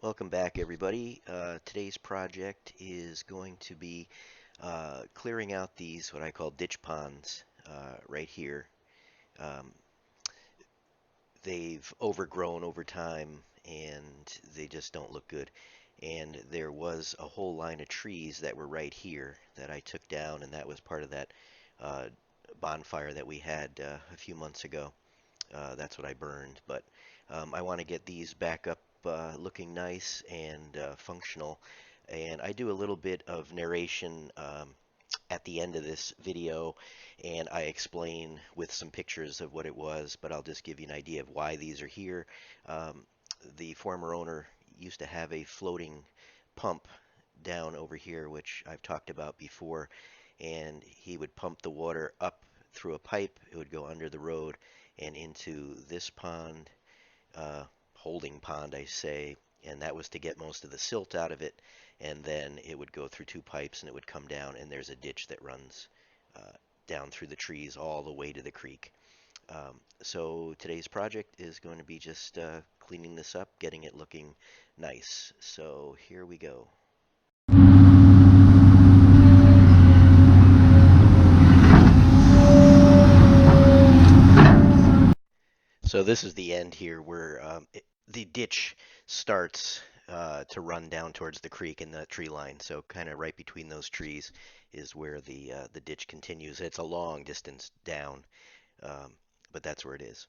Welcome back, everybody. Today's project is going to be clearing out these what I call ditch ponds right here. Um, they've overgrown over time and they just don't look good. And there was a whole line of trees that were right here that I took down, and that was part of that uh, bonfire that we had a few months ago. That's what I burned, but I want to get these back up looking nice and functional. And I do a little bit of narration at the end of this video, and I explain with some pictures of what it was, but I'll just give you an idea of why these are here. Um, the former owner used to have a floating pump down over here, which I've talked about before, and he would pump the water up through a pipe. It would go under the road and into this pond, holding pond, I say, and that was to get most of the silt out of it. And then it would go through two pipes and it would come down, and there's a ditch that runs down through the trees all the way to the creek. So today's project is going to be just cleaning this up, getting it looking nice. So here we go. So this is the end here where the ditch starts to run down towards the creek in the tree line. So kind of right between those trees is where the ditch continues. It's a long distance down, um, but that's where it is.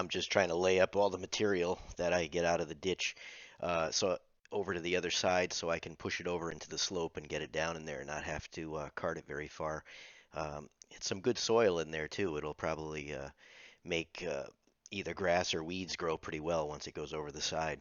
just trying to lay up all the material that I get out of the ditch, so over to the other side, so I can push it over into the slope and get it down in there and not have to cart it very far. It's some good soil in there too. It'll probably make either grass or weeds grow pretty well once it goes over the side.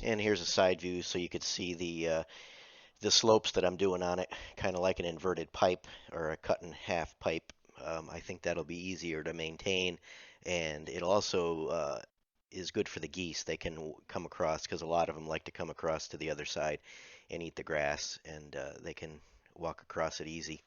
And here's a side view so you could see the slopes that I'm doing on it, kind of like an inverted pipe or a cut in half pipe. I think that'll be easier to maintain, and it also is good for the geese. They can come across because a lot of them like to come across to the other side and eat the grass, and they can walk across it easy.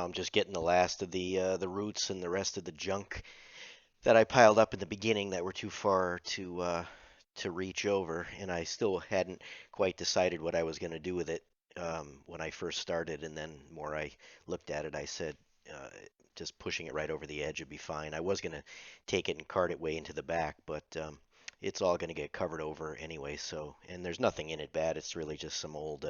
Now I'm just getting the last of the roots and the rest of the junk that I piled up in the beginning that were too far to reach over, and I still hadn't quite decided what I was going to do with it when I first started. And then more I looked at it, I said, uh, just pushing it right over the edge would be fine. I was going to take it and cart it way into the back, but it's all going to get covered over anyway. So, and there's nothing in it bad. It's really just some old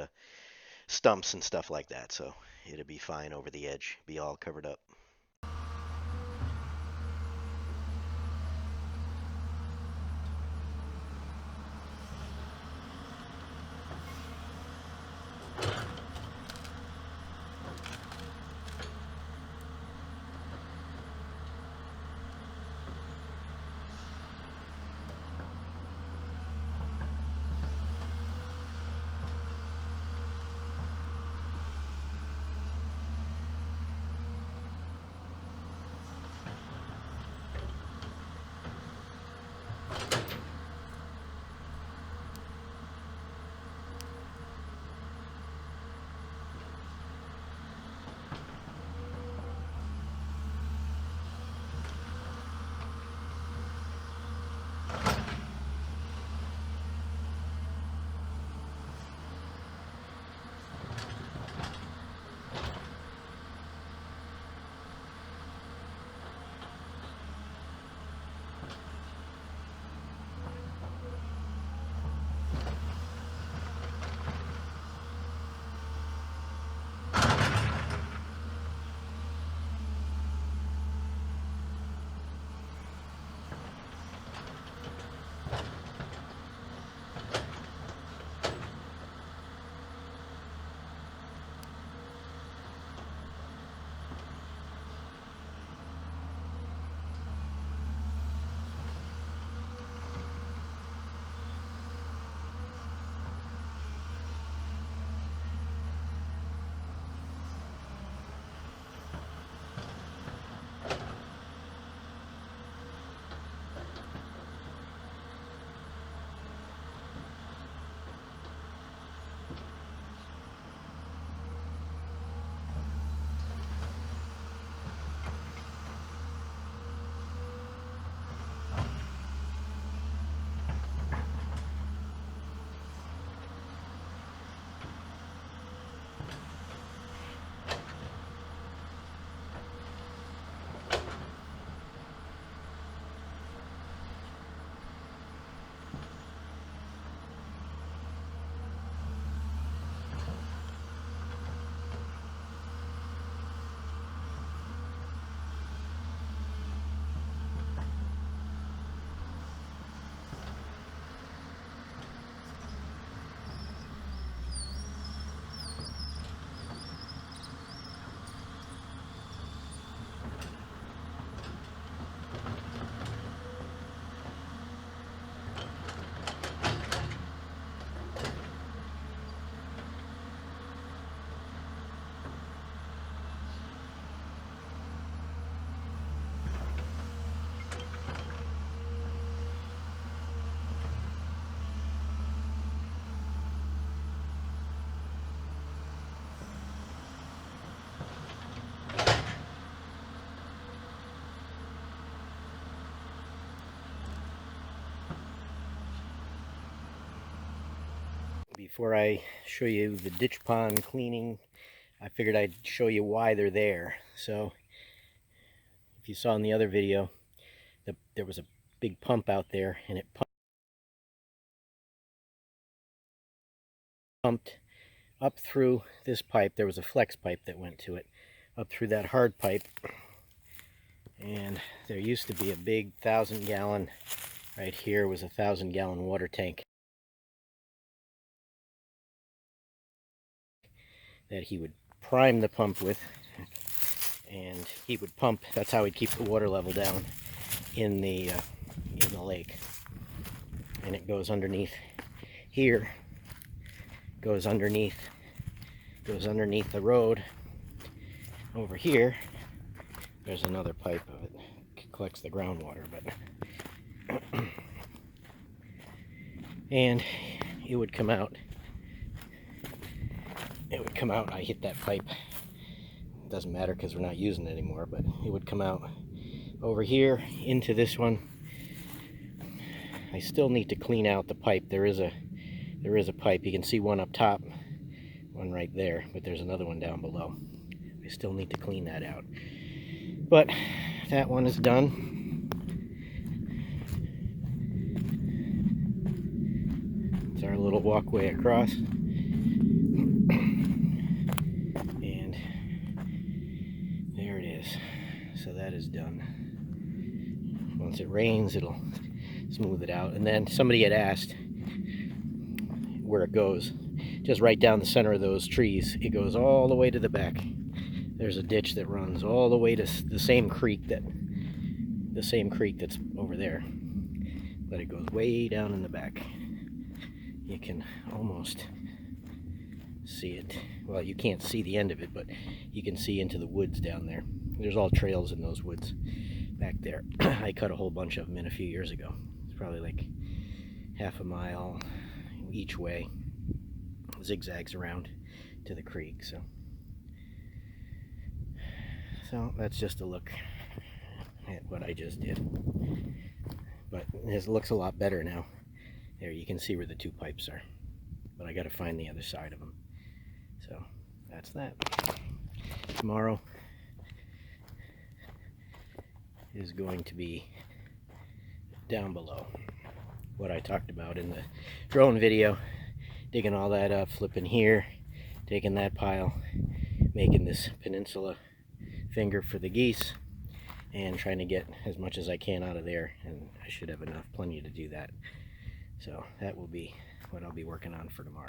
stumps and stuff like that. So it'll be fine over the edge, be all covered up. Before I show you the ditch pond cleaning, I figured I'd show you why they're there. So if you saw in the other video, there was a big pump out there, and it pumped up through this pipe. There was a flex pipe that went to it, up through that hard pipe. And there used to be a big 1,000-gallon, right here was a 1,000-gallon water tank that he would prime the pump with, and he would pump. That's how he'd keep the water level down in the lake. And it goes underneath here, goes underneath the road. Over here there's another pipe of it, collects the groundwater, but and it would come out. I hit that pipe It doesn't matter because we're not using it anymore, but it would come out over here into this one. I still need to clean out the pipe. There is a pipe. You can see one up top, one right there, but there's another one down below. I still need to clean that out. But that one is done. It's our little walkway across. And there it is. So that is done. Once it rains, it'll smooth it out. And then somebody had asked where it goes. Just right down the center of those trees. It goes all the way to the back. There's a ditch that runs all the way to the same creek that's over there. But it goes way down in the back. You can almost see it. Well, you can't see the end of it, but you can see into the woods down there. There's all trails in those woods back there. I cut a whole bunch of them in a few years ago. It's probably like half a mile each way. Zigzags around to the creek. So that's just a look at what I just did. But it looks a lot better now. There, you can see where the two pipes are. But I got to find the other side of them. So that's that. Tomorrow is going to be down below. What I talked about in the drone video. Digging all that up, flipping here, taking that pile, making this peninsula finger for the geese, and trying to get as much as I can out of there, and I should have plenty to do that. So that will be what I'll be working on for tomorrow.